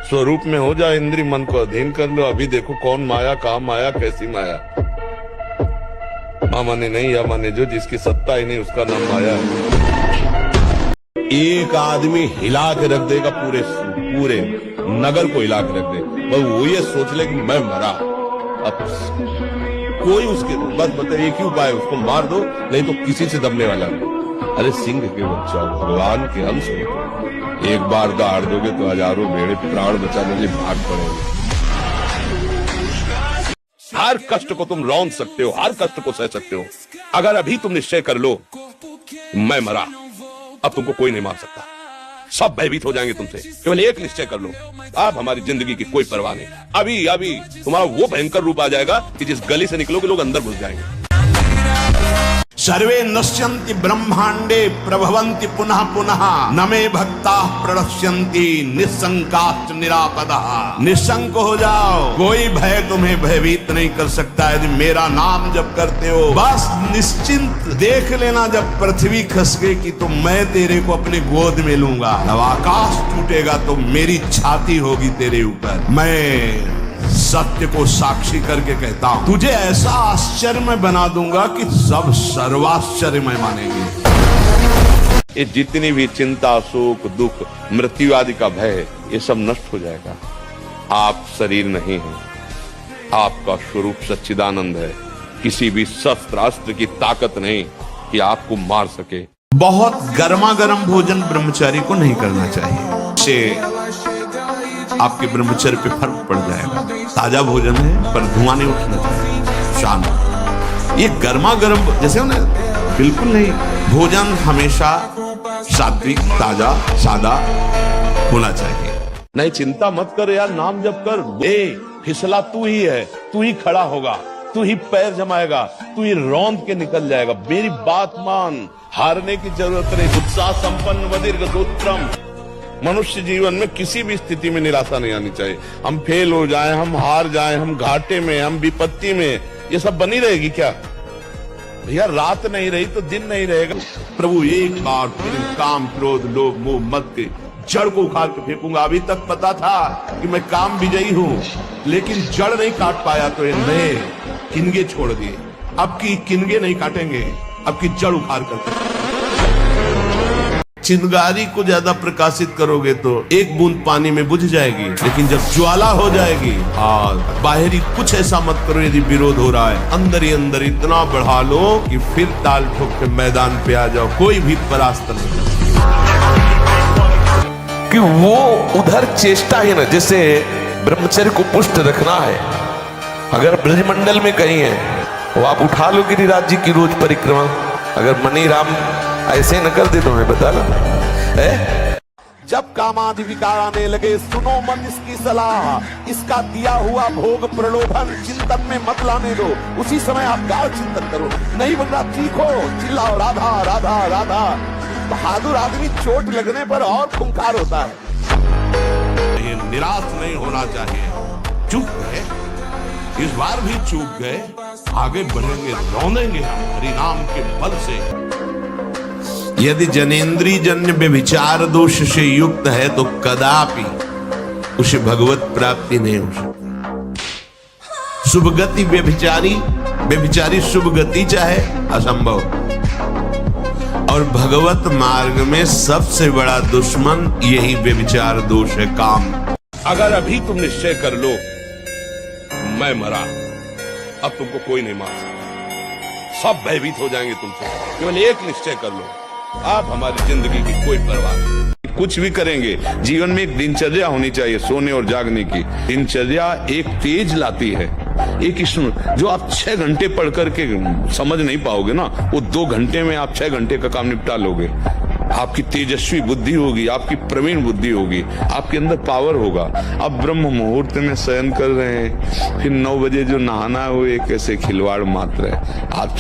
स्वरूप में हो जाए, इंद्रिय मन को अधीन कर लो। अभी देखो कौन माया, कहाँ माया, कैसी माया। माने नहीं या माने जो, जिसकी सत्ता ही नहीं उसका नाम माया है। एक आदमी हिला के रख देगा पूरे पूरे नगर को हिला के रख दे, बस वो ये सोच ले कि मैं मरा। अब कोई उसके बस बताइए क्यों पाए, उसको मार दो नहीं तो किसी से दबने वाला नहीं। अरे सिंह के बच्चा, भगवान के अंश हो, एक बार दहाड़ दोगे तो हजारों भेड़े प्राण बचाने के लिए भाग पड़ेंगे। हर कष्ट को तुम रौंद सकते हो, हर कष्ट को सह सकते हो, अगर अभी तुम निश्चय कर लो मैं मरा, अब तुमको कोई नहीं मार सकता। सब भयभीत हो जाएंगे तुमसे। केवल एक निश्चय कर लो, अब हमारी जिंदगी की कोई परवाह नहीं। अभी अभी तुम्हारा वो भयंकर रूप आ जाएगा कि जिस गली से निकलोगे लोग अंदर घुस जाएंगे। सर्वे नश्यन्ति ब्रह्मांडे प्रभवन्ति पुनः पुनः न मे भक्ताः प्रणश्यन्ति निस्संकाश्च निरापदः। निशंक हो जाओ, कोई भय तुम्हें भयभीत नहीं कर सकता यदि मेरा नाम जप करते हो। बस निश्चिंत देख लेना, जब पृथ्वी खसकेगी तो मैं तेरे को अपनी गोद में लूंगा। जब आकाश टूटेगा तो मेरी छाती होगी तेरे ऊपर। मैं सत्य को साक्षी करके कहता हूं, तुझे ऐसा आश्चर्यमय बना दूंगा कि सब सर्वाश्चर्यमय मानेंगे। ये जितनी भी चिंता, शोक, दुख, मृत्यु आदि का भय है, ये सब नष्ट हो जाएगा। आप शरीर नहीं हैं, आपका स्वरूप सच्चिदानंद है। किसी भी शस्त्र अस्त्र की ताकत नहीं कि आपको मार सके। बहुत गर्मा गर्म भोजन ब्रह्मचारी को नहीं करना चाहिए, से आपके ब्रह्मचर्य पे फर्क पड़ जाएगा। ताजा भोजन है पर धुआं नहीं उठना चाहिए, शांत। ये गर्मा गर्म जैसे ना, बिल्कुल नहीं। भोजन हमेशा सात्विक, ताजा, सादा होना चाहिए। नहीं, चिंता मत कर यार, नाम जप कर। ए फिसला तू ही है, तू ही खड़ा होगा, तू ही पैर जमाएगा, तू ही रौंद के निकल जाएगा। मेरी बात मान, हारने की जरूरत नहीं। उत्साह संपन्न वदीर्घ सूत्रम। मनुष्य जीवन में किसी भी स्थिति में निराशा नहीं आनी चाहिए। हम फेल हो जाएं, हम हार जाएं, हम घाटे में, हम विपत्ति में, ये सब बनी रहेगी क्या भैया? रात नहीं रही तो दिन नहीं रहेगा। प्रभु एक बार फिर काम, क्रोध, लोभ, मोह, मत के जड़ को उखाड़ के फेंकूंगा। अभी तक पता था कि मैं काम विजयी हूँ, लेकिन जड़ नहीं काट पाया तो ये नए किनगे छोड़ दिए। अब की किनगे नहीं काटेंगे, अब की जड़ उखाड़ कर। चिंगारी को ज्यादा प्रकाशित करोगे तो एक बूंद पानी में बुझ जाएगी, लेकिन जब ज्वाला हो जाएगी, बाहरी कुछ ऐसा मत करो यदि विरोध हो रहा है, अंदर ही अंदर इतना बढ़ा लो कि फिर ताल ठोक के मैदान पे आ जाओ, कोई भी परास्त नहीं। कि वो उधर चेष्टा है ना, जैसे ब्रह्मचर्य को पुष्ट रखना है। अगर ब्रजमंडल में कहीं है वो आप उठा लो गिरिराज जी की रोज परिक्रमा। अगर मनी राम ऐसे न कर दे तो मैं बता ला। जब कामादि विकार आने लगे, सुनो मन इसकी सलाह। इसका दिया हुआ भोग प्रलोभन चिंतन में मत लाने दो। उसी समय आप गाढ़ चिंतन करो। नहीं बन रहा, चीखो, चिल्लाओ, राधा राधा राधा। बहादुर आदमी चोट लगने पर और खूंखार होता है। ये निराश नहीं होना चाहिए। चूक गए, इस बार भी चूक गए, आगे बढ़ेंगे, रौंदेंगे हम हरिनाम के बल से। यदि जनेन्द्रिय जन्य व्यभिचार दोष से युक्त है तो कदापि उसे भगवत प्राप्ति नहीं हो सकती। शुभ गति व्यभिचारी शुभ गति चाहे असंभव। और भगवत मार्ग में सबसे बड़ा दुश्मन यही व्यभिचार दोष है, काम। अगर अभी तुम निश्चय कर लो मैं मरा, अब तुमको कोई नहीं मार सकता। सब भयभीत हो जाएंगे तुमसे। केवल एक निश्चय कर लो, आप हमारी जिंदगी की कोई परवाह नहीं। कुछ भी करेंगे, जीवन में एक दिनचर्या होनी चाहिए सोने और जागने की। दिनचर्या एक तेज लाती है, एक जो आप 6 घंटे पढ़ करके समझ नहीं पाओगे ना, वो 2 घंटे में आप 6 घंटे का काम निपटा लोगे। आपकी तेजस्वी बुद्धि होगी, आपकी प्रवीण बुद्धि होगी, आपके अंदर पावर होगा। आप ब्रह्म मुहूर्त में शयन कर रहे हैं, फिर 9 बजे जो नहाना है वो एक ऐसे खिलवाड़ मात्र है। आप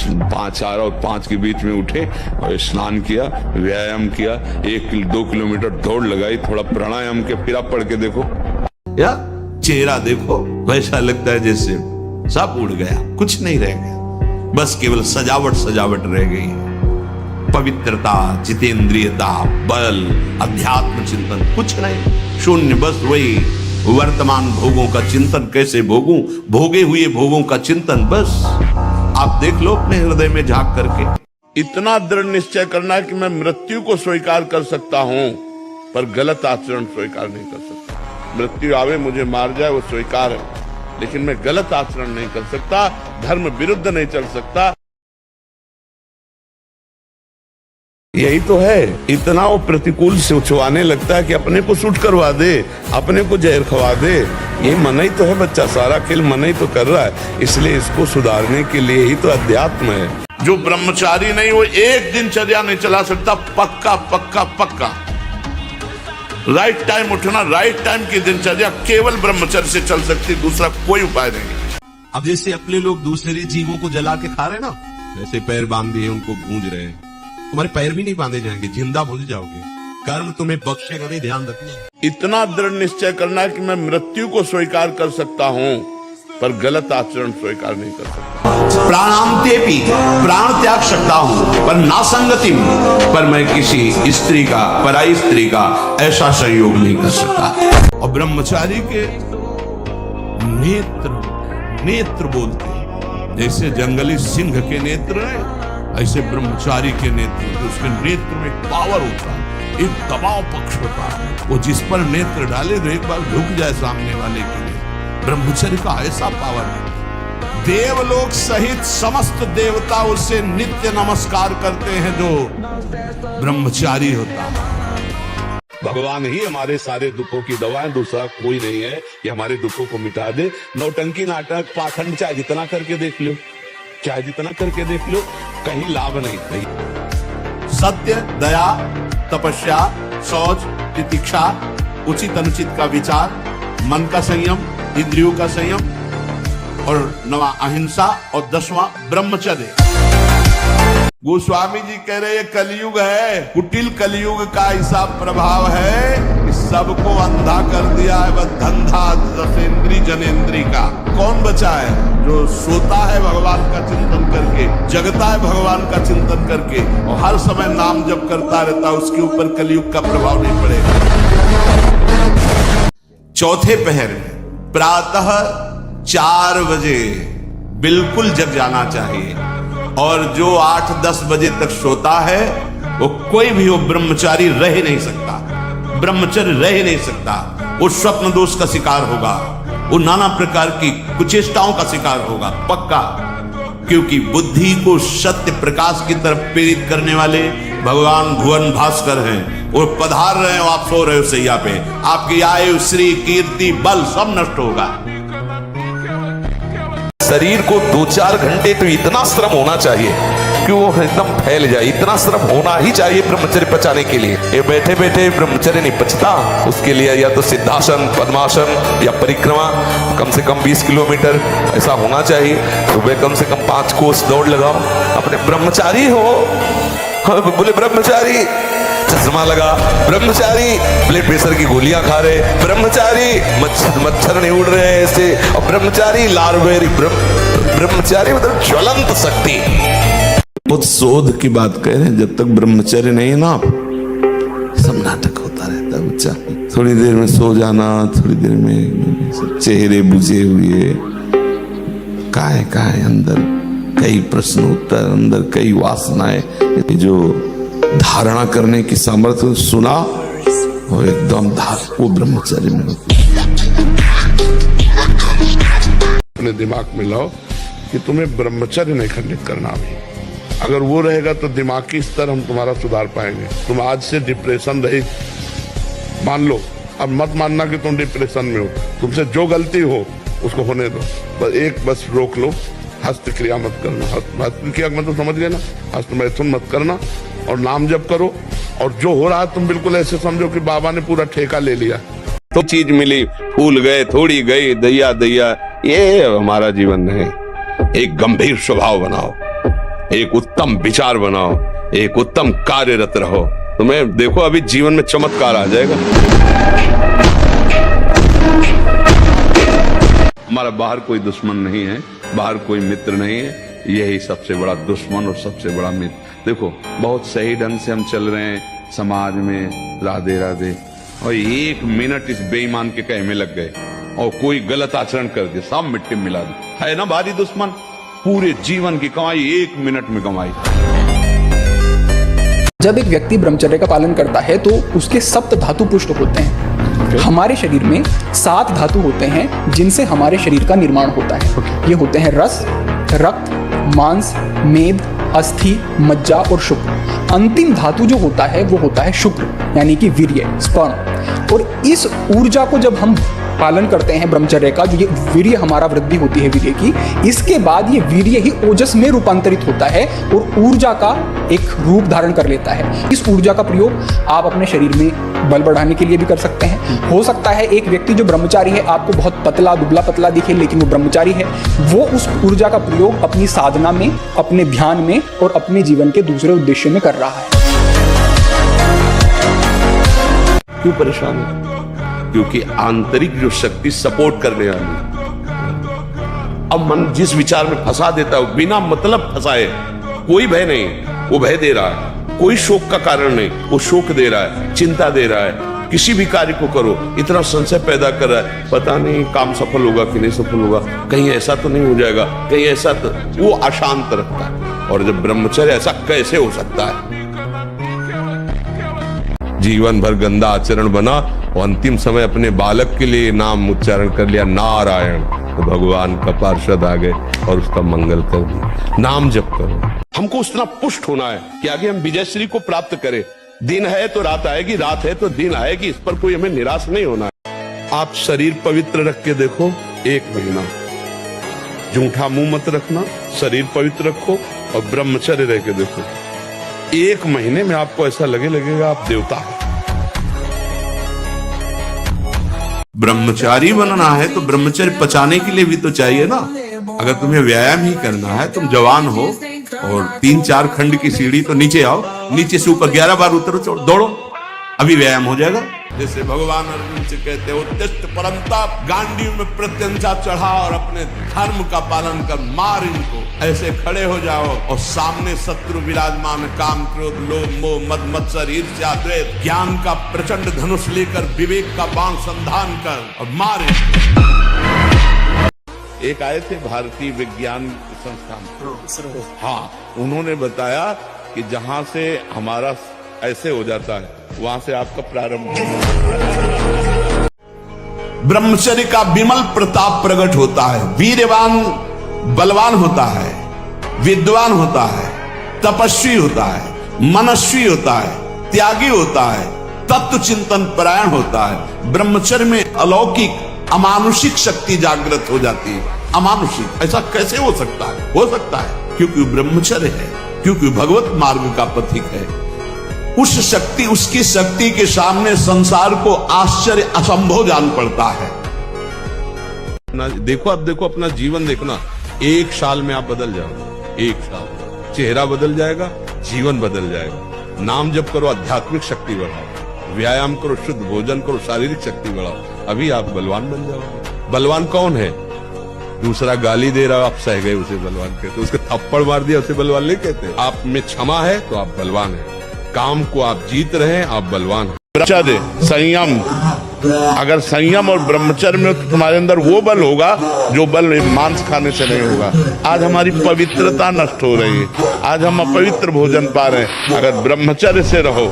4 और 5 के बीच में उठे और स्नान किया, व्यायाम किया, 1-2 किलोमीटर दौड़ लगाई, थोड़ा प्राणायाम किया, फिर आप पढ़ के देखो, या चेहरा देखो, वैसा लगता है जैसे सब उड़ गया, कुछ नहीं रह गया, बस केवल सजावट रह गई है। पवित्रता, जितेंद्रियता, बल, अध्यात्म चिंतन कुछ नहीं, शून्य, बस वही वर्तमान भोगों का चिंतन कैसे भोगूं, भोगे हुए भोगों का चिंतन, बस आप देख लो अपने हृदय में झांक करके। इतना दृढ़ निश्चय करना है कि मैं मृत्यु को स्वीकार कर सकता हूं, पर गलत आचरण स्वीकार नहीं कर सकता। मृत्यु आवे मुझे मार जाए वो स्वीकार है, लेकिन मैं गलत आचरण नहीं कर सकता, धर्म विरुद्ध नहीं चल सकता। यही तो है, इतना वो प्रतिकूल सोचवाने लगता है कि अपने को सूट करवा दे, अपने को जहर खवा दे। ये मन ही तो है, बच्चा सारा खेल मन ही तो कर रहा है, इसलिए इसको सुधारने के लिए ही तो अध्यात्म है। जो ब्रह्मचारी नहीं वो एक दिनचर्या नहीं चला सकता, पक्का पक्का पक्का। राइट टाइम उठना, राइट टाइम की दिनचर्या केवल ब्रह्मचर्य से चल सकती, दूसरा कोई उपाय नहीं। अब जैसे अपने लोग दूसरे जीवों को जला के खा रहे ना, जैसे पैर बांध दिए उनको गूंज रहे हैं, तुम्हारे पैर भी नहीं बांधे जाएंगे, जिंदा भूल जाओगे, कर्म तुम्हें बख्शेगा नहीं, ध्यान रखना। इतना दृढ़ निश्चय करना है कि मैं मृत्यु को स्वीकार कर सकता हूं, पर गलत आचरण स्वीकार नहीं कर सकता। प्राणांतेपि, प्राण त्याग सकता हूं, पर नासंगतिम, पर मैं किसी स्त्री का, पराई स्त्री का ऐसा संयोग नहीं कर सकता। और ब्रह्मचारी के नेत्र बोलते हैं, जैसे जंगली सिंह के नेत्र है, ऐसे ब्रह्मचारी के नेत्र, उसके नेत्र में पावर होता है, एक दबाव पक्ष होता है, वो जिस पर नेत्र डाले तो एक बार झुक जाए सामने वाले के लिए। ब्रह्मचर्य का ऐसा पावर है, देवलोक सहित समस्त देवता उसे नित्य नमस्कार करते हैं जो ब्रह्मचारी होता है। भगवान ही हमारे सारे दुखों की दवा है, दूसरा कोई नहीं है कि हमारे दुखों को मिटा दे। नौटंकी, नाटक, पाखंड चाहे जितना करके देख लो, चाहे जितना करके देख लो, कहीं लाभ नहीं। सत्य, दया, तपस्या, शौच, तितिक्षा, उचित अनुचित का विचार, मन का संयम, इंद्रियों का संयम, और 9वां अहिंसा, और 10वां ब्रह्मचर्य। गोस्वामी जी कह रहे ये कलयुग है, कुटिल कलयुग का ऐसा प्रभाव है कि सबको अंधा कर दिया है, बस धंधा दसेंद्री जनेन्द्री का। कौन बचा है? जो सोता है भगवान का चिंतन करके, जगता है भगवान का चिंतन करके, और हर समय नाम जप करता रहता, उसके ऊपर कलयुग का प्रभाव नहीं पड़ेगा। चौथे पहर प्रातः 4 बजे बिल्कुल जग जाना चाहिए, और जो 8-10 बजे तक सोता है वो कोई भी हो ब्रह्मचारी रह ही नहीं सकता, ब्रह्मचर्य रह ही नहीं सकता। वो स्वप्न दोष का शिकार होगा, वो नाना प्रकार की कुचेष्टाओं का शिकार होगा पक्का, क्योंकि बुद्धि को सत्य प्रकाश की तरफ प्रेरित करने वाले भगवान भुवन भास्कर हैं। वो पधार रहे हो, आप सो रहे हो सैया पे, आपकी आयु, श्री, कीर्ति, बल सब नष्ट होगा। शरीर को 2-4 घंटे तो इतना श्रम होना चाहिए कि वो एकदम फैल जाए, इतना श्रम होना ही चाहिए ब्रह्मचर्य पचाने के लिए। ये बैठे बैठे ब्रह्मचर्य नहीं पचता, उसके लिए या तो सिद्धासन, पद्मासन या परिक्रमा कम से कम 20 किलोमीटर ऐसा होना चाहिए। सुबह कम से कम 5 कोस दौड़ लगाओ। अपने ब्रह्मचारी हो, बोले ब्रह्मचारी चश्मा लगा, ब्रह्मचारी ब्लड प्रेशर की गोलियां खा रहे, ब्रह्मचारी मच्छर नहीं उड़ रहे ऐसे, और ब्रह्मचारी लार्वेरी, ब्रह्मचारी मतलब ज्वलंत शक्ति। बहुत शोध की बात कह रहे हैं, जब तक ब्रह्मचर्य नहीं है ना, सब नाटक होता रहता है बच्चा। थोड़ी देर में सो जाना, थोड़ी देर में चेहरे बुझे हुए, काहे अंदर कई प्रश्न उत्तर, अंदर कई वासनाएं, जो धारणा करने की सामर्थ्य सुना और एकदम वो ब्रह्मचर्य में होती। अपने दिमाग में लाओ कि तुम्हें ब्रह्मचर्य नहीं खंडित करना अभी। अगर वो रहेगा तो दिमागी स्तर हम तुम्हारा सुधार पाएंगे। तुम आज से डिप्रेशन रही मान लो, अब मत मानना कि तुम डिप्रेशन में हो, तुमसे जो गलती हो उसको होने दो, बस रोक लो, हस्त क्रिया मत करना। हस्त क्रिया मतलब समझ गए ना, हस्त मैथुन मत करना, और नाम जप करो। और जो हो रहा है तुम बिल्कुल ऐसे समझो कि बाबा ने पूरा ठेका ले लिया, तो चीज मिली, फूल गए, थोड़ी गई, दैया दैया, ये हमारा जीवन नहीं। एक गंभीर स्वभाव बनाओ, एक उत्तम विचार बनाओ, एक उत्तम कार्यरत रहो, तुम्हें देखो अभी जीवन में चमत्कार आ जाएगा। हमारा बाहर कोई दुश्मन नहीं है, बाहर कोई मित्र नहीं है, यही सबसे बड़ा दुश्मन और सबसे बड़ा मित्र। देखो बहुत सही ढंग से हम चल रहे हैं समाज में, राधे राधे, और 1 मिनट इस बेईमान के कहे में लग गए और कोई गलत आचरण कर दिया, सब मिट्टी में मिला दी। है ना भारी दुश्मन, पूरे जीवन की कमाई 1 मिनट में कमाई। जब एक व्यक्ति ब्रह्मचर्य का पालन करता है तो उसके सप्त धातु पुष्ट होते हैं। हमारे शरीर में 7 धातु होते हैं जिनसे हमारे शरीर का निर्माण होता है। ये होते हैं रस, रक्त, मांस, मेद, अस्थि, मज्जा और शुक्र। अंतिम धातु जो होता है वो होता है शुक्र, यानी कि वीर्य, स्पर्म। और इस ऊर्जा को जब हम पालन करते हैं ब्रह्मचर्य का, जो ये वीर्य हमारा वृद्धि होती है वीर्य की, इसके बाद ये वीर्य ही ओजस में रूपांतरित होता है और ऊर्जा का एक रूप धारण कर लेता है। इस ऊर्जा का प्रयोग आप अपने शरीर में बल बढ़ाने के लिए भी कर सकते हैं। हो सकता है एक व्यक्ति जो ब्रह्मचारी है, आपको बहुत पतला दुबला पतला दिखे, लेकिन वो ब्रह्मचारी है, वो उस ऊर्जा का प्रयोग अपनी साधना में, अपने ध्यान में और अपने जीवन के दूसरे उद्देश्य में कर रहा है। क्यों परेशान है? क्योंकि आंतरिक जो शक्ति सपोर्ट करने वाली, अब मन जिस विचार में फंसा देता है, बिना मतलब फंसाए, कोई भय नहीं, वो भय दे रहा है, कोई शोक का कारण नहीं, वो शोक दे रहा है, चिंता दे रहा है। किसी भी कार्य को करो, इतना संशय पैदा कर रहा है, पता नहीं काम सफल होगा कि नहीं सफल होगा, कहीं ऐसा तो नहीं हो जाएगा, कहीं ऐसा तो, वो अशांत रखता है। और जब ब्रह्मचर्य, ऐसा कैसे हो सकता है? जीवन भर गंदा आचरण बना और अंतिम समय अपने बालक के लिए नाम उच्चारण कर लिया, नारायण, तो भगवान का पार्षद आ गए और उसका मंगल कर दिया। नाम जप करो। हमको उतना पुष्ट होना है कि आगे हम विजयश्री को प्राप्त करें। दिन है तो रात आएगी, रात है तो दिन आएगी, इस पर कोई हमें निराश नहीं होना है। आप शरीर पवित्र रख के देखो, 1 महीना झूठा मुंह मत रखना, शरीर पवित्र रखो और ब्रह्मचर्य रह के देखो, 1 महीने में आपको ऐसा लगेगा आप देवता हैं। ब्रह्मचारी बनना है तो ब्रह्मचर्य पचाने के लिए भी तो चाहिए ना। अगर तुम्हें व्यायाम ही करना है, तुम जवान हो और 3-4 खंड की सीढ़ी तो नीचे आओ, नीचे से ऊपर 11 बार उतरो, दौड़ो, अभी व्यायाम हो जाएगा। जैसे भगवान अर्जुन से कहते हो, उत्तिष्ठ परंताप, गांडी में प्रत्यंचा चढ़ा और अपने धर्म का पालन कर, मार इनको। ऐसे खड़े हो जाओ और सामने शत्रु विराजमान, काम, क्रोध, लोभ, मोह, मद, मत्सर, ईर्ष्या, द्वेष, ज्ञान का प्रचंड धनुष लेकर विवेक का बाण संधान कर और मार इनको। एक आए थे भारतीय विज्ञान संस्थान, हाँ, उन्होंने बताया कि जहां से हमारा ऐसे हो जाता है, वहां से आपका प्रारंभ। ब्रह्मचर्य का विमल प्रताप प्रकट होता है। वीरवान बलवान होता है, विद्वान होता है, तपस्वी होता है, मनस्वी होता है, त्यागी होता है, तत्व चिंतन परायण होता है। ब्रह्मचर्य में अलौकिक अमानुषिक शक्ति जागृत हो जाती है। अमानुषिक, ऐसा कैसे हो सकता है? हो सकता है क्योंकि ब्रह्मचर्य है, क्योंकि भगवत मार्ग का पथिक है। उस शक्ति, उसकी शक्ति के सामने संसार को आश्चर्य असंभव जान पड़ता है। देखो, अब देखो अपना जीवन देखना, 1 साल में आप बदल जाओगे। 1 साल चेहरा बदल जाएगा, जीवन बदल जाएगा। नाम जप करो, आध्यात्मिक शक्ति बढ़ाओ, व्यायाम करो, शुद्ध भोजन करो, शारीरिक शक्ति बढ़ाओ, अभी आप बलवान बन जाओगे। बलवान कौन है? दूसरा गाली दे रहा, आप सह गए, उसे बलवान कहते। उसके थप्पड़ मार दिया, उसे बलवान नहीं कहते। आप में क्षमा है तो आप बलवान हैं। काम को आप जीत रहे हैं, आप बलवान हैं। ब्रह्मचर्य, संयम, अगर संयम और ब्रह्मचर्य में तो तुम्हारे अंदर वो बल होगा जो बल मांस खाने से नहीं होगा। आज हमारी पवित्रता नष्ट हो रही है, आज हम अपवित्र भोजन पा रहे हैं। अगर ब्रह्मचर्य से रहो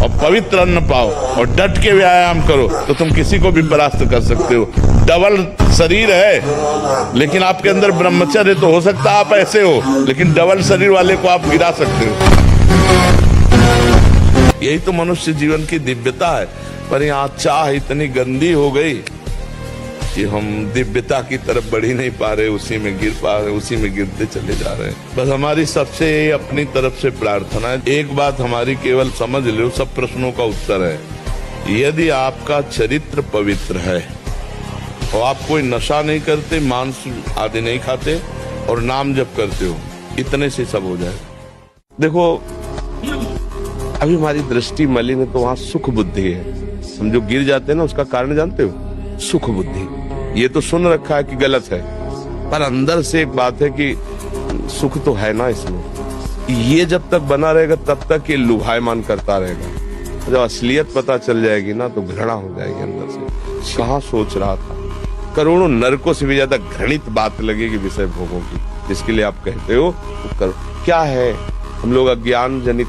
और पवित्र अन्न पाओ और डट के व्यायाम करो तो तुम किसी को भी परास्त कर सकते हो। डबल शरीर है लेकिन आपके अंदर ब्रह्मचर्य तो हो सकता है आप ऐसे हो, लेकिन डबल शरीर वाले को आप गिरा सकते हो। यही तो मनुष्य जीवन की दिव्यता है। पर यहाँ चाह इतनी गंदी हो गई कि हम दिव्यता की तरफ बढ़ ही नहीं पा रहे, उसी में गिर पा रहे, उसी में गिरते चले जा रहे हैं। बस हमारी सबसे अपनी तरफ से प्रार्थना है, एक बात हमारी केवल समझ लो, सब प्रश्नों का उत्तर है। यदि आपका चरित्र पवित्र है और आप कोई नशा नहीं करते, मांस आदि नहीं खाते और नाम जप करते हो, इतने से सब हो जाए। देखो अभी हमारी दृष्टि मलिन है तो वहां सुख बुद्धि है। हम जो गिर जाते हैं ना, उसका कारण जानते हो? सुख बुद्धि। ये तो सुन रखा है कि गलत है, पर अंदर से एक बात है कि सुख तो है ना इसमें। ये जब तक बना रहेगा तब तक ये लुभायमान करता रहेगा। जब असलियत पता चल जाएगी ना तो घृणा हो जाएगी अंदर से। कहाँ सोच रहा था, करोड़ों नरकों से भी ज्यादा घृणित बात लगेगी विषय भोगों की, जिसके लिए आप कहते हो वो करो। क्या है, हम लोग अज्ञान जनित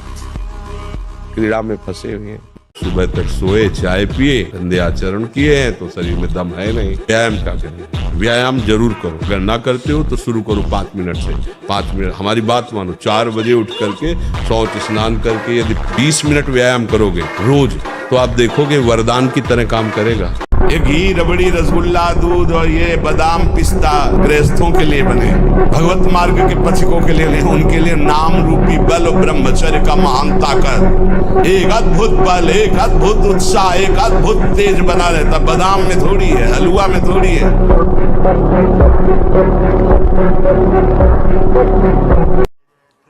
क्रीड़ा में फंसे हुए हैं। सुबह तक सोए, चाय पिए, गंदे आचरण किए हैं तो शरीर में दम है नहीं। व्यायाम क्या करें? व्यायाम जरूर करो, अगर ना करते हो तो शुरू करो 5 मिनट से। 5 मिनट, हमारी बात मानो, 4 बजे उठ करके शौच स्नान करके यदि 20 मिनट व्यायाम करोगे रोज तो आप देखोगे वरदान की तरह काम करेगा। ये घी, रबड़ी, रसगुल्ला, दूध और ये बादाम, पिस्ता गृहस्थों के लिए बने, भगवत मार्ग के पथिकों के लिए नहीं। उनके लिए नाम रूपी बल और ब्रह्मचर्य का महान ताकत, एक अद्भुत बल, एक अद्भुत उत्साह, एक अद्भुत तेज बना रहता। बादाम में थोड़ी है, हलवा में थोड़ी है।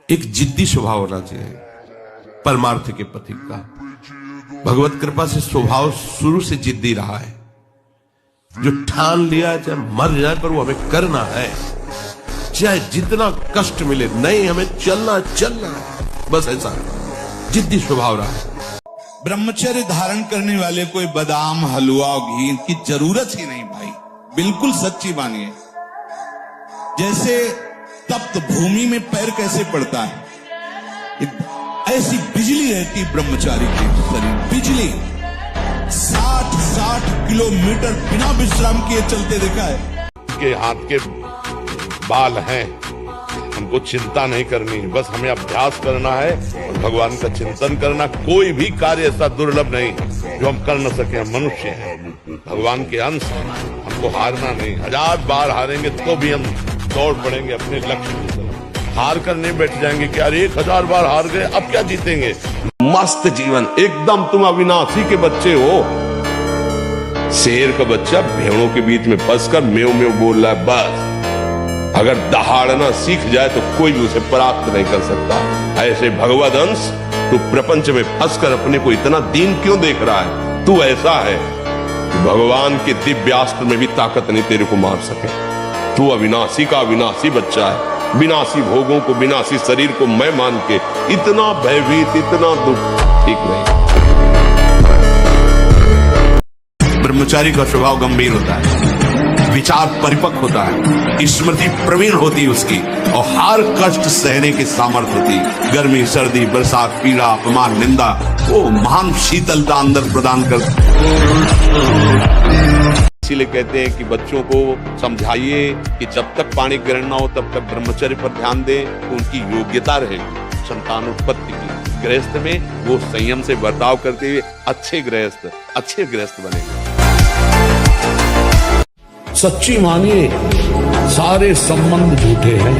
एक जिद्दी स्वभाव होना चाहिए परमार्थ के पथिक का। भगवत कृपा से स्वभाव शुरू से जिद्दी रहा है, जो ठान लिया चाहे मर जाए पर वो हमें करना है, चाहे जितना कष्ट मिले, नहीं हमें चलना चलना है, बस ऐसा जिद्दी स्वभाव रहा है। ब्रह्मचर्य धारण करने वाले कोई बादाम, हलवा और घी की जरूरत ही नहीं भाई, बिल्कुल सच्ची मानिए। जैसे तप्त भूमि में पैर कैसे पड़ता है, ऐसी बिजली रहती ब्रह्मचारी के शरीर, बिजली 60 किलोमीटर बिना विश्राम किए चलते देखा है। के हाथ के बाल हैं, हमको चिंता नहीं करनी है, बस हमें अभ्यास करना है और भगवान का चिंतन करना। कोई भी कार्य ऐसा दुर्लभ नहीं जो हम कर न सके। हम मनुष्य हैं, भगवान के अंश हैं, हमको हारना नहीं। 1000 बार हारेंगे तो भी हम दौड़ पड़ेंगे अपने लक्ष्य की तरफ। हार कर नहीं बैठ जाएंगे कि यार 1000 बार हार गए, अब क्या जीतेंगे। मस्त जीवन, एकदम तुम अविनाशी के बच्चे हो। शेर का बच्चा भेड़ों के बीच में फंसकर म्यों म्यों बोल रहा है, बस अगर दहाड़ना सीख जाए तो कोई भी उसे परास्त नहीं कर सकता। ऐसे भगवद अंश, तू प्रपंच में फंसकर अपने को इतना दीन क्यों देख रहा है? तू ऐसा है, भगवान के दिव्यास्त्र में भी ताकत नहीं तेरे को मार सके। तू अविनाशी का अविनाशी बच्चा है। विनाशी भोगों को, विनाशी शरीर को मैं मान के इतना भयभीत, इतना दुख ठीक नहीं। ब्रह्मचारी का स्वभाव गंभीर होता है, विचार परिपक्व होता है, स्मृति प्रवीण होती है उसकी, और हर कष्ट सहने की सामर्थ्य होती। गर्मी, सर्दी, बरसात, पीड़ा, अपमान, निंदा, वो महान शीतलता अंदर प्रदान कर। इसीलिए कहते हैं कि बच्चों को समझाइए कि जब तक पाणी ग्रहण ना हो तब तक ब्रह्मचर्य पर ध्यान दें, तो उनकी योग्यता रहेगी संतानोत्पत्ति की। गृहस्थ में वो संयम से बर्ताव करते हुए अच्छे गृहस्थ बनेंगे। सच्ची मानिए, सारे संबंध झूठे हैं।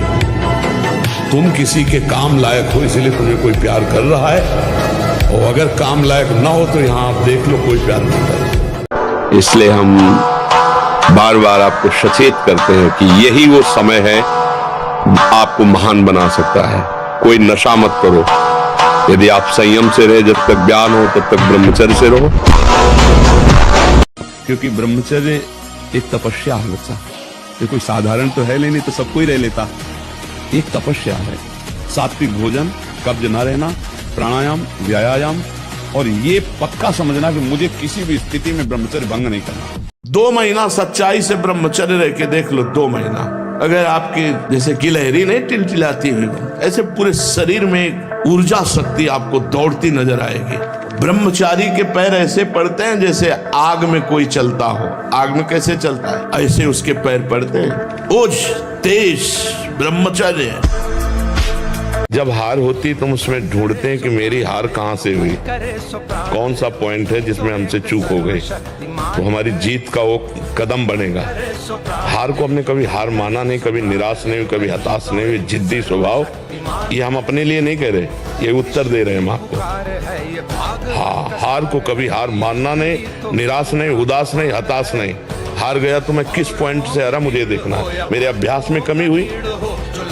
तुम किसी के काम लायक हो इसलिए तुम्हें कोई प्यार कर रहा है, और अगर काम लायक ना हो तो यहां आप देख लो कोई प्यार नहीं कर रहा। इसलिए हम बार बार आपको सचेत करते हैं कि यही वो समय है आपको महान बना सकता है। कोई नशा मत करो। यदि आप संयम से रहे, जब तक ज्ञान हो तब तक ब्रह्मचर्य से रहो, क्योंकि ब्रह्मचर्य एक तपस्या है बच्चा। ये कोई साधारण तो है नहीं तो सब कोई रह लेता। एक तपस्या है। सात्विक भोजन, कब्ज न रहना, प्राणायाम, व्यायाम, और ये पक्का समझना कि मुझे किसी भी स्थिति में ब्रह्मचर्य भंग नहीं करना। 2 महीना सच्चाई से ब्रह्मचर्य रह के देख लो। 2 महीना अगर आपके जैसे गिलहरी नहीं टिलटिलाती हुई, ऐसे पूरे शरीर में ऊर्जा शक्ति आपको दौड़ती नजर आएगी। ब्रह्मचारी के पैर ऐसे पड़ते हैं जैसे आग में कोई चलता हो। आग में कैसे चलता है, ऐसे उसके पैर पड़ते हैं। ओज, तेज ब्रह्मचर्य। जब हार होती तुम उसमें ढूंढते हैं कि मेरी हार कहां से हुई, कौन सा पॉइंट है जिसमें हमसे चूक हो गई, तो हमारी जीत का वो कदम बनेगा। हार को हमने कभी हार माना नहीं, कभी निराश नहीं हुई, कभी हताश नहीं हुई। जिद्दी स्वभाव, ये हम अपने लिए नहीं कह रहे, ये उत्तर दे रहे हैं हम आपको। हाँ, हार को कभी हार मानना नहीं, निराश नहीं, उदास नहीं, हताश नहीं। हार गया तो मैं किस पॉइंट से हारा मुझे देखना है। मेरे अभ्यास में कमी हुई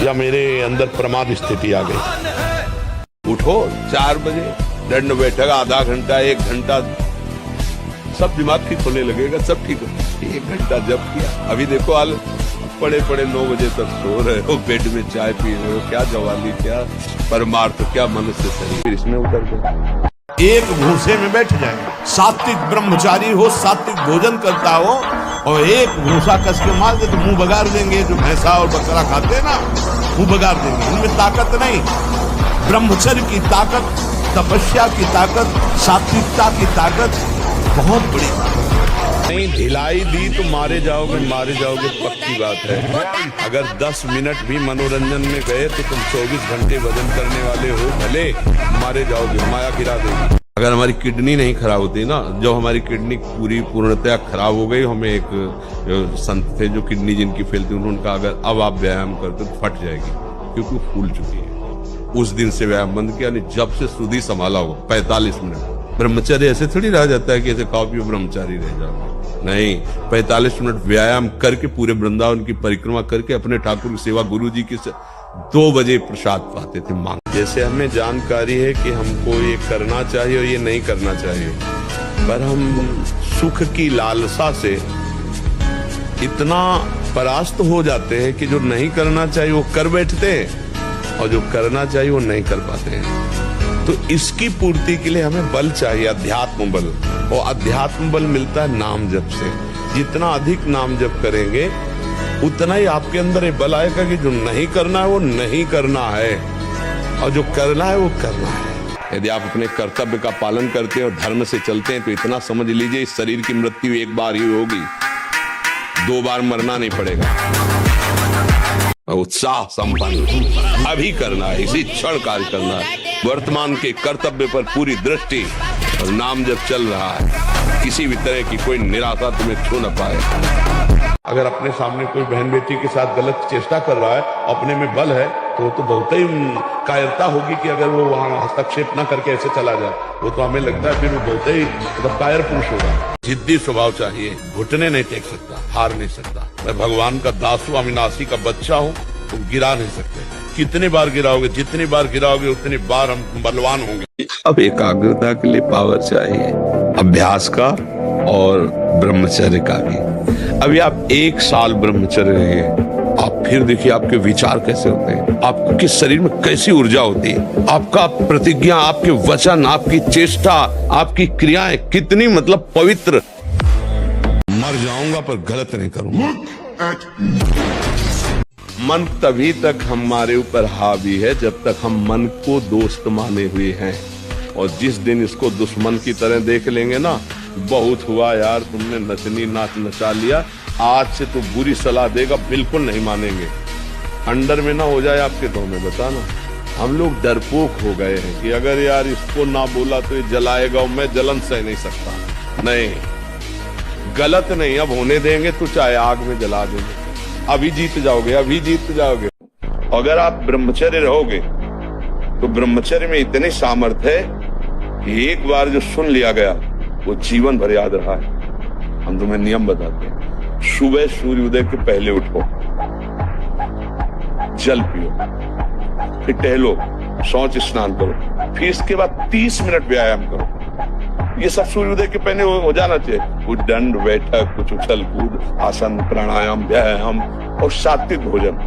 या मेरे अंदर प्रमाद स्थिति आ गई। उठो 4 बजे, दंड बैठक आधा घंटा 1 घंटा, सब दिमाग ठीक होने लगेगा, सब ठीक हो। 1 घंटा जब किया, अभी देखो हाल, पड़े 9 बजे तक सो रहे हो, बेड में चाय पी रहे हो। क्या जवानी, क्या परमार्थ, क्या मनुष्य शरीर, इसमें उतर गए। एक भूसे में बैठ जाए, सात्विक ब्रह्मचारी हो, सात्विक भोजन करता हो और एक भूसा कस के मार दे तो मुंह बगाड़ देंगे। जो भैंसा और बकरा खाते हैं ना, मुंह बगाड़ देंगे। उनमें ताकत नहीं। ब्रह्मचर्य की ताकत, तपस्या की ताकत, सात्विकता की ताकत बहुत बड़ी। नहीं ढिलाई दी तो मारे जाओगे पक्की बात है। अगर 10 मिनट भी मनोरंजन में गए तो तुम 24 घंटे भजन करने वाले हो, भले मारे जाओगे, माया गिरा देगी। अगर हमारी किडनी नहीं खराब होती ना, जो हमारी किडनी पूरी पूर्णतया खराब हो गई, हमें एक संत थे जो किडनी जिनकी फेल थी, उन्होंने कहा अगर अब आप व्यायाम करते तो फट जाएगी, क्योंकि फूल चुकी है। उस दिन से व्यायाम बंद किया, नहीं जब से सुधी संभाला होगा 45 मिनट। ब्रह्मचर्य ऐसे थोड़ी रह जाता है कि ऐसे खाओ पियो ब्रह्मचारी रह जाओ, नहीं। 45 मिनट व्यायाम करके पूरे वृंदावन की परिक्रमा करके अपने ठाकुर की सेवा, गुरु जी की 2 बजे प्रसाद पाते थे मांग। जैसे हमें जानकारी है कि हमको ये करना चाहिए और ये नहीं करना चाहिए, पर हम सुख की लालसा से इतना परास्त हो जाते हैं कि जो नहीं करना चाहिए वो कर बैठते हैं और जो करना चाहिए वो नहीं कर पाते हैं। तो इसकी पूर्ति के लिए हमें बल चाहिए, अध्यात्म बल। और अध्यात्म बल मिलता है नाम जप से। जितना अधिक नाम जप करेंगे उतना ही आपके अंदर ये बल आएगा कि जो नहीं करना है वो नहीं करना है और जो करना है वो करना है। यदि आप अपने कर्तव्य का पालन करते हैं और धर्म से चलते हैं तो इतना समझ लीजिए इस शरीर की मृत्यु एक बार ही होगी, 2 बार मरना नहीं पड़ेगा। उत्साह संपन्न अभी करना है, इसी क्षण कार्य करना है। वर्तमान के कर्तव्य पर पूरी दृष्टि और नाम जब चल रहा है, किसी भी तरह की कोई निराशा तुम्हें छू न पाए। अगर अपने सामने कोई बहन बेटी के साथ गलत चेष्टा कर रहा है, अपने में बल है, तो बहुत ही कायरता होगी कि अगर वो वहां हस्तक्षेप न करके ऐसे चला जाए। वो तो हमें लगता है फिर वो बहुत ही मतलब कायर पुरुष होगा। जिद्दी स्वभाव चाहिए, घुटने नहीं टेक सकता, हार नहीं सकता। मैं भगवान का दास हूं, अविनाशी का बच्चा हूं, तुम गिरा नहीं सकते। कितने बार गिराओगे, जितनी बार गिराओगे उतनी बार हम बलवान होंगे। अब एकाग्रता के लिए पावर चाहिए, अभ्यास का और ब्रह्मचर्य का भी। अभी आप 1 साल ब्रह्मचर्य रहिए, आप फिर देखिए आपके विचार कैसे होते हैं, आपके शरीर में कैसी ऊर्जा होती है, आपका प्रतिज्ञा, आपके वचन, आपकी चेष्टा, आपकी क्रियाएं कितनी मतलब पवित्र। मर जाऊंगा पर गलत नहीं करूंगा। मन तभी तक हमारे ऊपर हावी है जब तक हम मन को दोस्त माने हुए हैं, और जिस दिन इसको दुश्मन की तरह देख लेंगे ना, बहुत हुआ यार, तुमने नचनी नाच नचा लिया, आज से तो बुरी सलाह देगा, बिल्कुल नहीं मानेंगे। अंडर में ना हो जाए आपके तो हमें बताना। हम लोग डरपोक हो गए हैं कि अगर यार इसको ना बोला तो ये जलाएगा और मैं जलन सह नहीं सकता। नहीं, गलत नहीं, अब होने देंगे तो चाहे आग में जला देंगे। अभी जीत जाओगे, अभी जीत जाओगे। अगर आप ब्रह्मचर्य रहोगे तो ब्रह्मचर्य में इतने सामर्थ्य है कि एक बार जो सुन लिया गया वो जीवन भर याद रहा है। हम तुम्हें नियम बताते हैं, सुबह सूर्योदय के पहले उठो, जल पियो, फिर टहलो, शौच स्नान करो, फिर इसके बाद 30 मिनट व्यायाम करो। ये सब सूर्योदय के पहले हो जाना चाहिए। कुछ दंड बैठक, कुछ उछल कूद, आसन, प्राणायाम, व्यायाम और सात्विक भोजन।